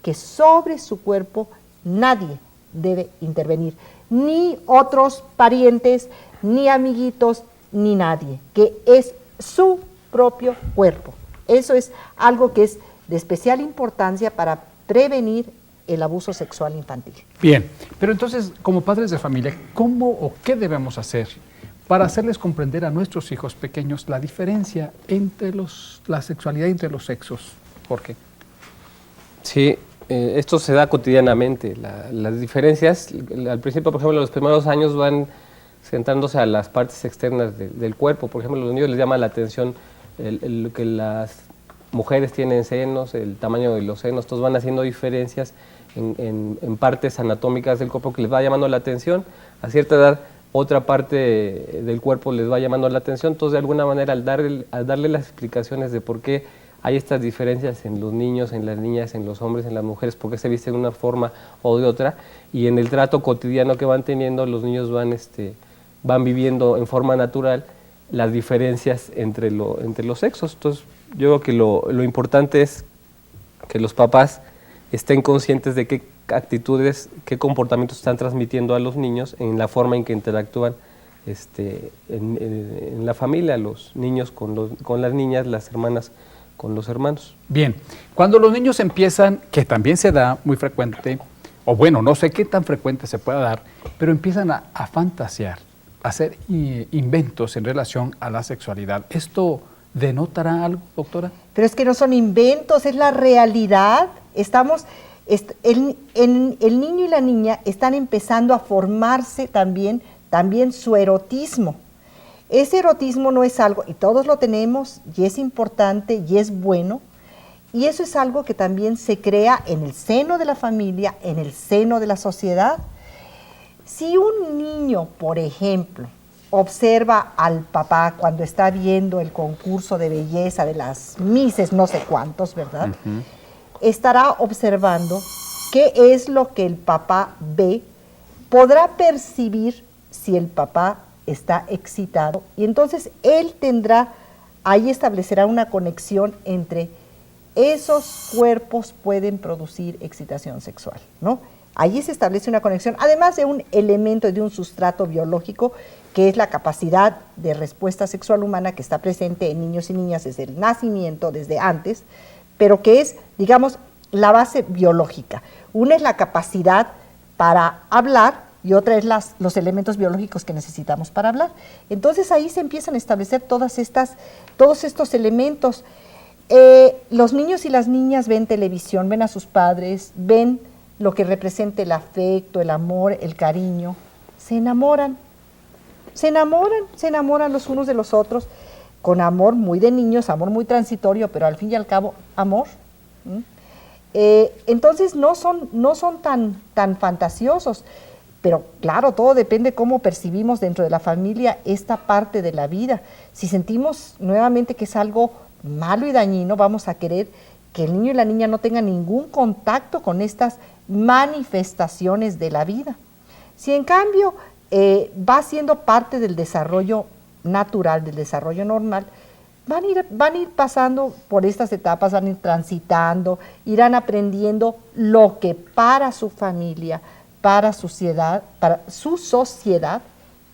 que sobre su cuerpo nadie debe intervenir, ni otros parientes, ni amiguitos, ni nadie, que es su propio cuerpo. Eso es algo que es de especial importancia para prevenir el abuso sexual infantil. Bien, pero entonces, como padres de familia, ¿cómo o qué debemos hacer para hacerles comprender a nuestros hijos pequeños la diferencia entre la sexualidad entre los sexos? Jorge. Sí, esto se da cotidianamente. Las diferencias, al principio, por ejemplo, los primeros años van centrándose a las partes externas del cuerpo. Por ejemplo, a los niños les llama la atención lo que las mujeres tienen senos, el tamaño de los senos, todos van haciendo diferencias en partes anatómicas del cuerpo que les va llamando la atención. A cierta edad, otra parte del cuerpo les va llamando la atención. Entonces, de alguna manera, al darle las explicaciones de por qué hay estas diferencias en los niños, en las niñas, en los hombres, en las mujeres, por qué se visten de una forma o de otra, y en el trato cotidiano que van teniendo, los niños van viviendo en forma natural las diferencias entre los sexos. Entonces, yo creo que lo importante es que los papás estén conscientes de qué actitudes, qué comportamientos están transmitiendo a los niños en la forma en que interactúan en la familia, los niños con las niñas, las hermanas con los hermanos. Bien, cuando los niños empiezan, que también se da muy frecuente, o bueno, no sé qué tan frecuente se pueda dar, pero empiezan a fantasear, a hacer inventos en relación a la sexualidad. ¿Esto denotará algo, doctora? Pero es que no son inventos, es la realidad. El niño y la niña están empezando a formarse también su erotismo. Ese erotismo no es algo, y todos lo tenemos, y es importante, y es bueno, y eso es algo que también se crea en el seno de la familia, en el seno de la sociedad. Si un niño, por ejemplo, observa al papá cuando está viendo el concurso de belleza de las Misses, no sé cuántos, ¿verdad? Estará observando qué es lo que el papá ve, podrá percibir si el papá está excitado y entonces él tendrá, ahí establecerá una conexión entre esos cuerpos pueden producir excitación sexual, ¿no? Allí se establece una conexión, además de un elemento, de un sustrato biológico, que es la capacidad de respuesta sexual humana que está presente en niños y niñas desde el nacimiento, desde antes, pero que es, digamos, la base biológica. Una es la capacidad para hablar y otra es los elementos biológicos que necesitamos para hablar. Entonces ahí se empiezan a establecer todos estos elementos. Los niños y las niñas ven televisión, ven a sus padres, ven lo que representa el afecto, el amor, el cariño, se enamoran los unos de los otros, con amor muy de niños, amor muy transitorio, pero al fin y al cabo, amor. Entonces no son tan fantasiosos, pero claro, todo depende de cómo percibimos dentro de la familia esta parte de la vida. Si sentimos nuevamente que es algo malo y dañino, vamos a querer que el niño y la niña no tengan ningún contacto con estas manifestaciones de la vida. Si en cambio va siendo parte del desarrollo natural, del desarrollo normal, van a ir pasando por estas etapas, van a ir transitando, irán aprendiendo lo que para su familia, para su sociedad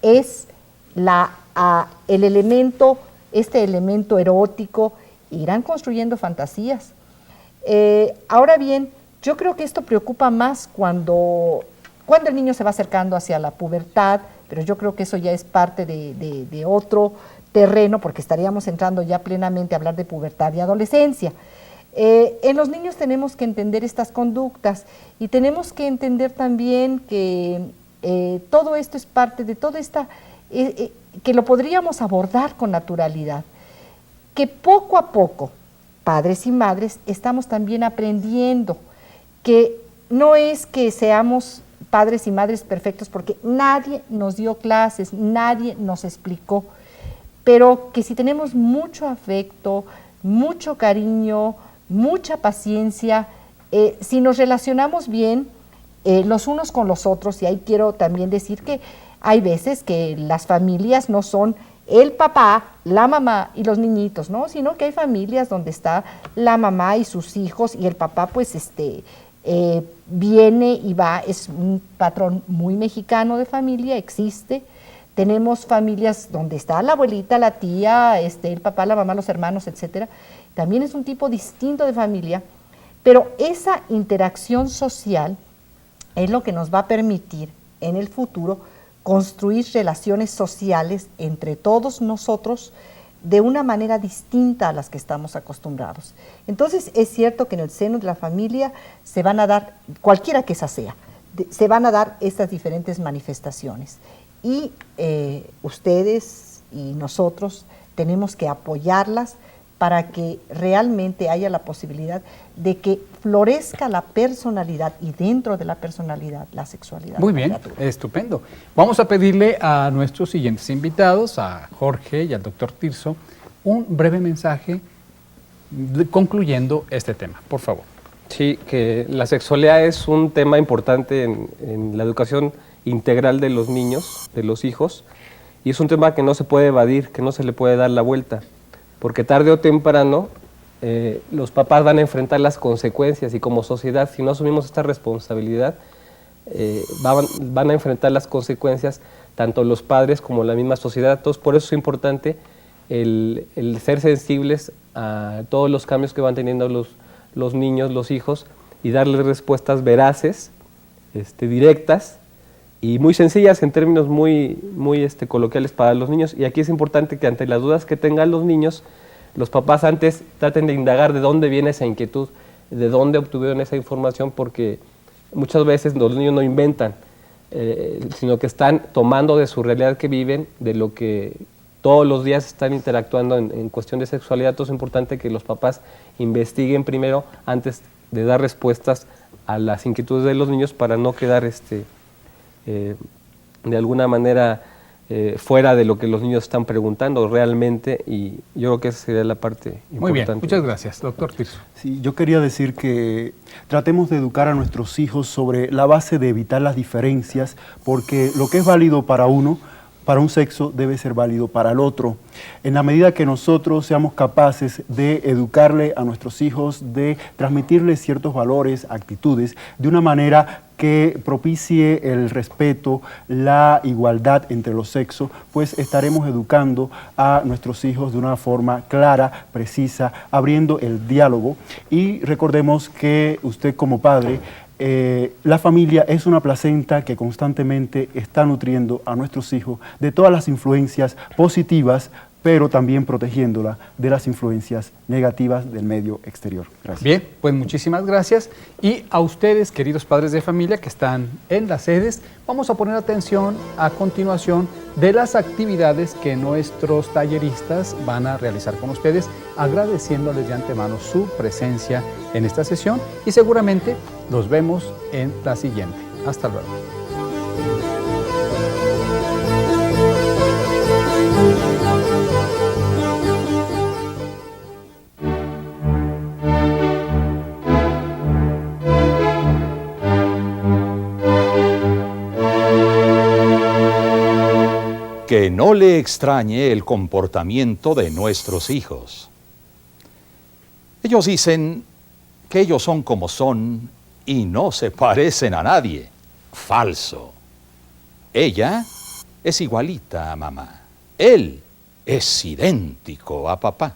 es el elemento, este elemento erótico, irán construyendo fantasías. Ahora bien, yo creo que esto preocupa más cuando el niño se va acercando hacia la pubertad, pero yo creo que eso ya es parte de otro terreno, porque estaríamos entrando ya plenamente a hablar de pubertad y adolescencia. En los niños tenemos que entender estas conductas y tenemos que entender también que todo esto es parte de toda esta, que lo podríamos abordar con naturalidad, que poco a poco, padres y madres, estamos también aprendiendo que no es que seamos padres y madres perfectos porque nadie nos dio clases, nadie nos explicó, pero que si tenemos mucho afecto, mucho cariño, mucha paciencia, si nos relacionamos bien los unos con los otros, y ahí quiero también decir que hay veces que las familias no son el papá, la mamá y los niñitos, ¿no? Sino que hay familias donde está la mamá y sus hijos y el papá pues viene y va, es un patrón muy mexicano de familia, existe. Tenemos familias donde está la abuelita, la tía, el papá, la mamá, los hermanos, etcétera. También es un tipo distinto de familia, pero esa interacción social es lo que nos va a permitir en el futuro construir relaciones sociales entre todos nosotros de una manera distinta a las que estamos acostumbrados. Entonces es cierto que en el seno de la familia se van a dar, cualquiera que esa sea, se van a dar estas diferentes manifestaciones y ustedes y nosotros tenemos que apoyarlas para que realmente haya la posibilidad de que florezca la personalidad y dentro de la personalidad la sexualidad. Muy bien, estupendo. Vamos a pedirle a nuestros siguientes invitados, a Jorge y al doctor Tirso, un breve mensaje concluyendo este tema, por favor. Sí, que la sexualidad es un tema importante en la educación integral de los niños, de los hijos, y es un tema que no se puede evadir, que no se le puede dar la vuelta. Porque tarde o temprano los papás van a enfrentar las consecuencias y como sociedad, si no asumimos esta responsabilidad, van a enfrentar las consecuencias tanto los padres como la misma sociedad. Entonces, por eso es importante el ser sensibles a todos los cambios que van teniendo los niños, los hijos, y darles respuestas veraces, directas y muy sencillas en términos muy coloquiales para los niños. Y aquí es importante que ante las dudas que tengan los niños, los papás antes traten de indagar de dónde viene esa inquietud, de dónde obtuvieron esa información, porque muchas veces los niños no inventan, sino que están tomando de su realidad que viven, de lo que todos los días están interactuando en cuestión de sexualidad. Entonces es importante que los papás investiguen primero antes de dar respuestas a las inquietudes de los niños para no quedar de alguna manera fuera de lo que los niños están preguntando realmente, y yo creo que esa sería la parte importante. Muy bien, muchas gracias, doctor Tirso. Sí, yo quería decir que tratemos de educar a nuestros hijos sobre la base de evitar las diferencias, porque lo que es válido para uno, para un sexo, debe ser válido para el otro. En la medida que nosotros seamos capaces de educarle a nuestros hijos, de transmitirles ciertos valores, actitudes, de una manera que propicie el respeto, la igualdad entre los sexos, pues estaremos educando a nuestros hijos de una forma clara, precisa, abriendo el diálogo. Y recordemos que usted como padre, la familia es una placenta que constantemente está nutriendo a nuestros hijos de todas las influencias positivas, pero también protegiéndola de las influencias negativas del medio exterior. Gracias. Bien, pues muchísimas gracias. Y a ustedes, queridos padres de familia que están en las sedes, vamos a poner atención a continuación de las actividades que nuestros talleristas van a realizar con ustedes, agradeciéndoles de antemano su presencia en esta sesión y seguramente los vemos en la siguiente. Hasta luego. Que no le extrañe el comportamiento de nuestros hijos. Ellos dicen que ellos son como son y no se parecen a nadie. Falso. Ella es igualita a mamá. Él es idéntico a papá.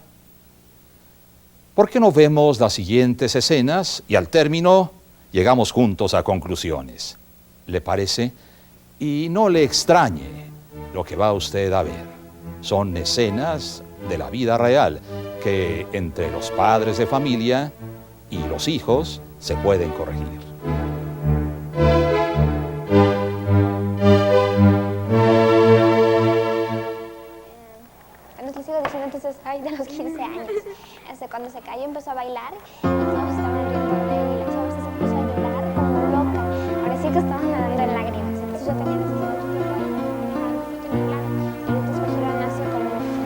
¿Por qué no vemos las siguientes escenas y al término llegamos juntos a conclusiones? ¿Le parece? Y no le extrañe lo que va usted a ver. Son escenas de la vida real que entre los padres de familia y los hijos se pueden corregir. Les sigo diciendo entonces, ay, de los 15 años. Cuando se cayó empezó a bailar y todos estaban riendo de él y la chava se puso a llorar como loca. Parecía que estaban nadando en lágrimas. Entonces yo tenía necesidad de tiempo ahí.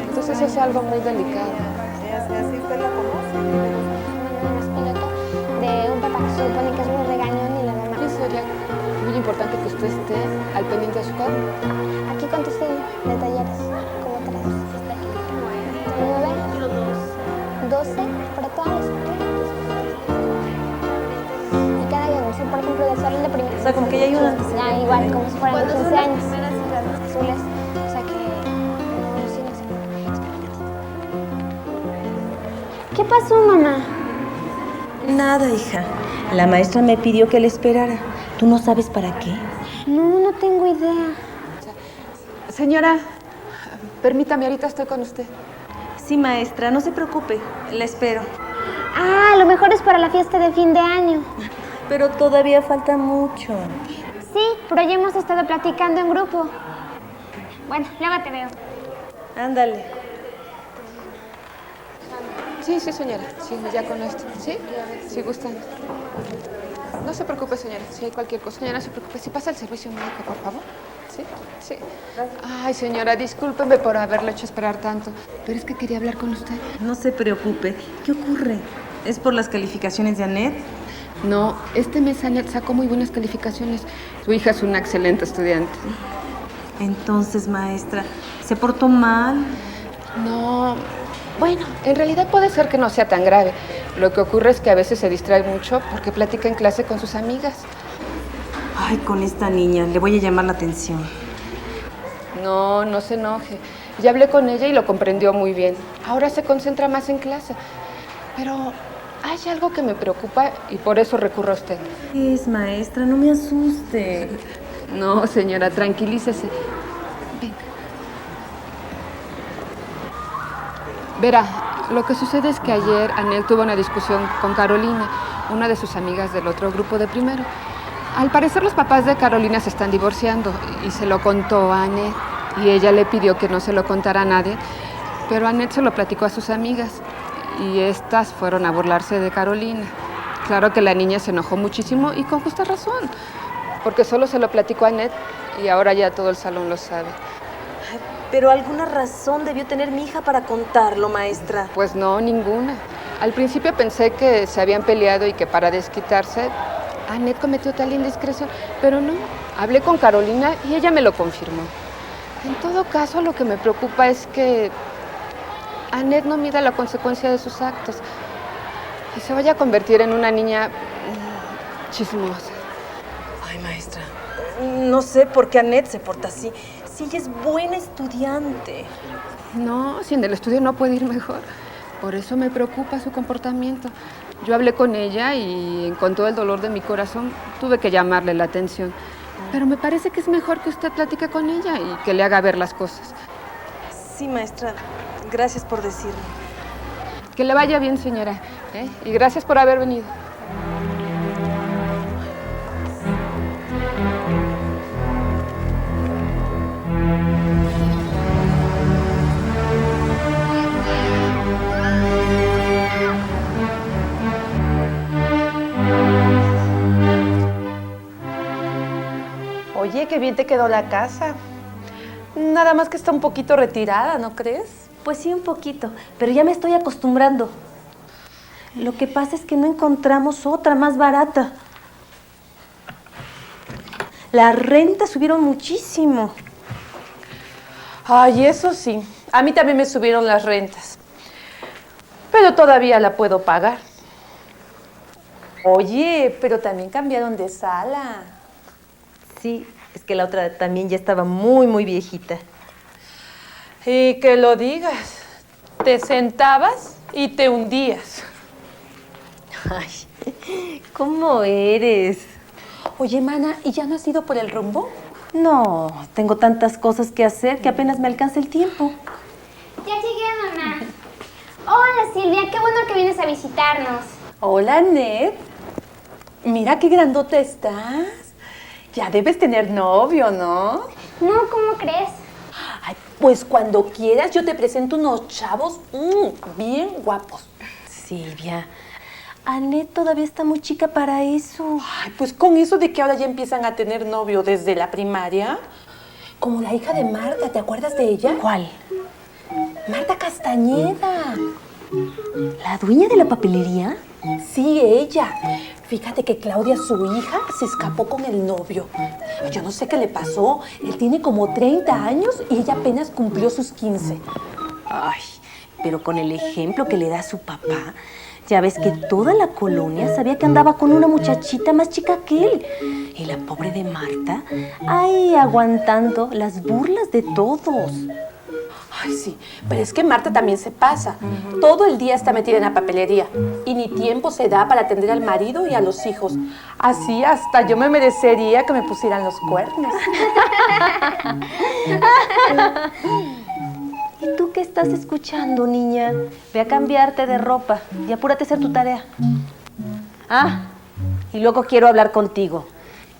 Entonces eso es algo muy delicado. Así usted la conoce. Es piloto de un papá que se supone que es muy regañón y la mamá. Sí, sería muy importante que usted esté al pendiente de su carro. Aquí con tu signo de talleres, como 3. 9, 12, para todas las y cada año, por ejemplo, del salón de primer. O sea, como que ya hay una. Ya, igual, como si fueran de 15 años. Azules. O sea que. ¿Qué pasó, mamá? Nada, hija. La maestra me pidió que le esperara. ¿Tú no sabes para qué? No tengo idea. Señora, permítame, ahorita estoy con usted. Sí, maestra, no se preocupe. La espero. Ah, lo mejor es para la fiesta de fin de año. Pero todavía falta mucho. Sí, pero ya hemos estado platicando en grupo. Bueno, luego te veo. Ándale. Sí, señora. Sí, ya con esto. ¿Sí? Sí, gustan. No se preocupe, señora. Si hay cualquier cosa, señora, no se preocupe. Si pasa el servicio médico, por favor. ¿Sí? Sí. Ay, señora, discúlpeme por haberlo hecho esperar tanto. Pero es que quería hablar con usted. No se preocupe. ¿Qué ocurre? ¿Es por las calificaciones de Anet? No, este mes Anet sacó muy buenas calificaciones. Su hija es una excelente estudiante. Entonces, maestra, ¿se portó mal? No. Bueno, en realidad puede ser que no sea tan grave. Lo que ocurre es que a veces se distrae mucho porque platica en clase con sus amigas. Ay, con esta niña, le voy a llamar la atención. No se enoje. Ya hablé con ella y lo comprendió muy bien. Ahora se concentra más en clase. Pero hay algo que me preocupa y por eso recurro a usted. ¿Qué es, maestra? No me asuste. No, señora, tranquilícese. Venga. Verá, lo que sucede es que ayer Anel tuvo una discusión con Carolina, una de sus amigas del otro grupo de primero. Al parecer los papás de Carolina se están divorciando y se lo contó a Anet y ella le pidió que no se lo contara a nadie, pero Anet se lo platicó a sus amigas y estas fueron a burlarse de Carolina. Claro que la niña se enojó muchísimo y con justa razón, porque solo se lo platicó a Anet y ahora ya todo el salón lo sabe. Pero alguna razón debió tener mi hija para contarlo, maestra. Pues no, ninguna. Al principio pensé que se habían peleado y que para desquitarse, Annette cometió tal indiscreción, pero no. Hablé con Carolina y ella me lo confirmó. En todo caso, lo que me preocupa es que Annette no mida la consecuencia de sus actos y se vaya a convertir en una niña chismosa. Ay, maestra, no sé por qué Annette se porta así. Si ella es buena estudiante. No, si en el estudio no puede ir mejor. Por eso me preocupa su comportamiento. Yo hablé con ella y con todo el dolor de mi corazón tuve que llamarle la atención. Pero me parece que es mejor que usted platique con ella y que le haga ver las cosas. Sí, maestra. Gracias por decirlo. Que le vaya bien, señora, ¿eh? Y gracias por haber venido. Oye, qué bien te quedó la casa. Nada más que está un poquito retirada, ¿no crees? Pues sí, un poquito, pero ya me estoy acostumbrando. Lo que pasa es que no encontramos otra más barata. Las rentas subieron muchísimo. Ay, eso sí. A mí también me subieron las rentas. Pero todavía la puedo pagar. Oye, pero también cambiaron de sala. Sí, es que la otra también ya estaba muy, muy viejita. Y que lo digas. Te sentabas y te hundías. Ay, ¿cómo eres? Oye, mana, ¿y ya no has ido por el rumbo? No, tengo tantas cosas que hacer que apenas me alcanza el tiempo. Ya llegué, mamá. Hola, Silvia, qué bueno que vienes a visitarnos. Hola, Ned. Mira qué grandota estás. Ya debes tener novio, ¿no? No, ¿cómo crees? Ay, pues cuando quieras yo te presento unos chavos bien guapos. Silvia, Annette todavía está muy chica para eso. Ay, pues con eso de que ahora ya empiezan a tener novio desde la primaria. Como la hija de Marta, ¿te acuerdas de ella? ¿Cuál? Marta Castañeda. ¿La dueña de la papelería? Sí, ella. Fíjate que Claudia, su hija, se escapó con el novio. Yo no sé qué le pasó. Él tiene como 30 años y ella apenas cumplió sus 15. Ay, pero con el ejemplo que le da su papá, ya ves que toda la colonia sabía que andaba con una muchachita más chica que él. Y la pobre de Marta, ay, aguantando las burlas de todos. Ay, sí, pero es que Marta también se pasa. Todo el día está metida en la papelería y ni tiempo se da para atender al marido y a los hijos. Así hasta yo me merecería que me pusieran los cuernos. ¿Y tú qué estás escuchando, niña? Ve a cambiarte de ropa y apúrate a hacer tu tarea. Ah, y luego quiero hablar contigo.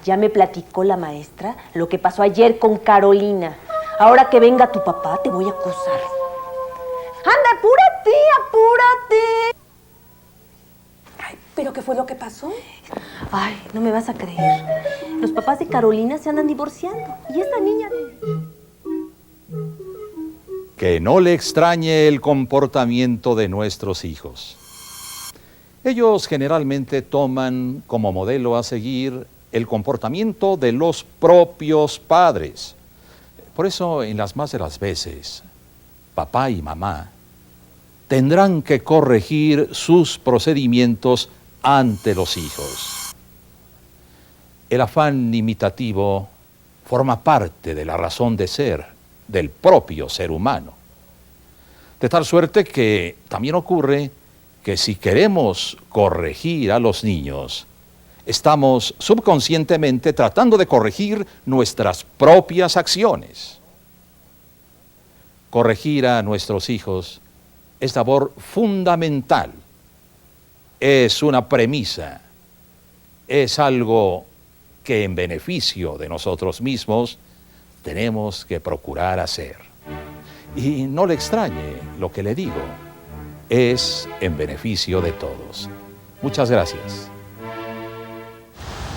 Ya me platicó la maestra lo que pasó ayer con Carolina. Ahora que venga tu papá, te voy a acusar. ¡Anda, apúrate, apúrate! Ay, ¿pero qué fue lo que pasó? Ay, no me vas a creer. Los papás de Carolina se andan divorciando. Y esta niña... Que no le extrañe el comportamiento de nuestros hijos. Ellos generalmente toman como modelo a seguir el comportamiento de los propios padres. Por eso, en las más de las veces, papá y mamá tendrán que corregir sus procedimientos ante los hijos. El afán imitativo forma parte de la razón de ser del propio ser humano. De tal suerte que también ocurre que si queremos corregir a los niños, estamos subconscientemente tratando de corregir nuestras propias acciones. Corregir a nuestros hijos es labor fundamental, es una premisa, es algo que en beneficio de nosotros mismos tenemos que procurar hacer. Y no le extrañe lo que le digo, es en beneficio de todos. Muchas gracias.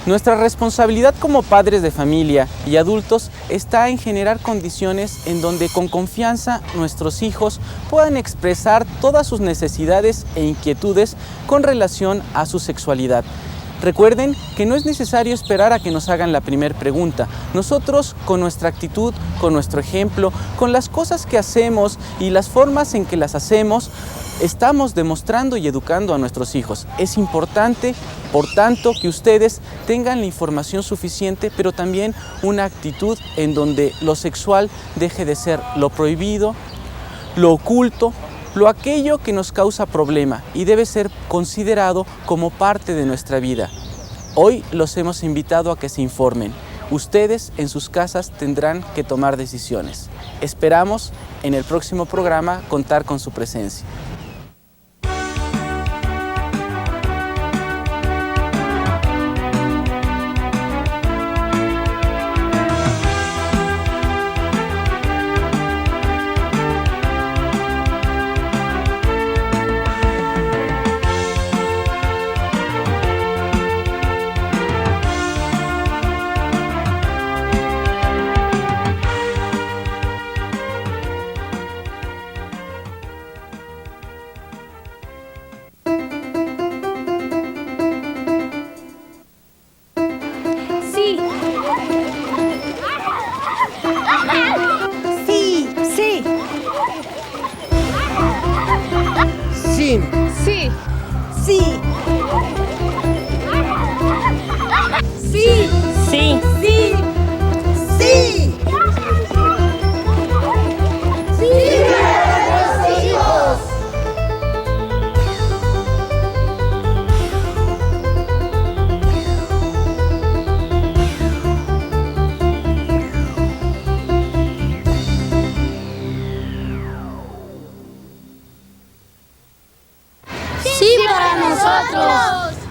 Nuestra responsabilidad como padres de familia y adultos está en generar condiciones en donde con confianza nuestros hijos puedan expresar todas sus necesidades e inquietudes con relación a su sexualidad. Recuerden que no es necesario esperar a que nos hagan la primera pregunta. Nosotros, con nuestra actitud, con nuestro ejemplo, con las cosas que hacemos y las formas en que las hacemos, estamos demostrando y educando a nuestros hijos. Es importante, por tanto, que ustedes tengan la información suficiente, pero también una actitud en donde lo sexual deje de ser lo prohibido, lo oculto, lo aquello que nos causa problema y debe ser considerado como parte de nuestra vida. Hoy los hemos invitado a que se informen. Ustedes en sus casas tendrán que tomar decisiones. Esperamos en el próximo programa contar con su presencia. ¡Sí para nosotros!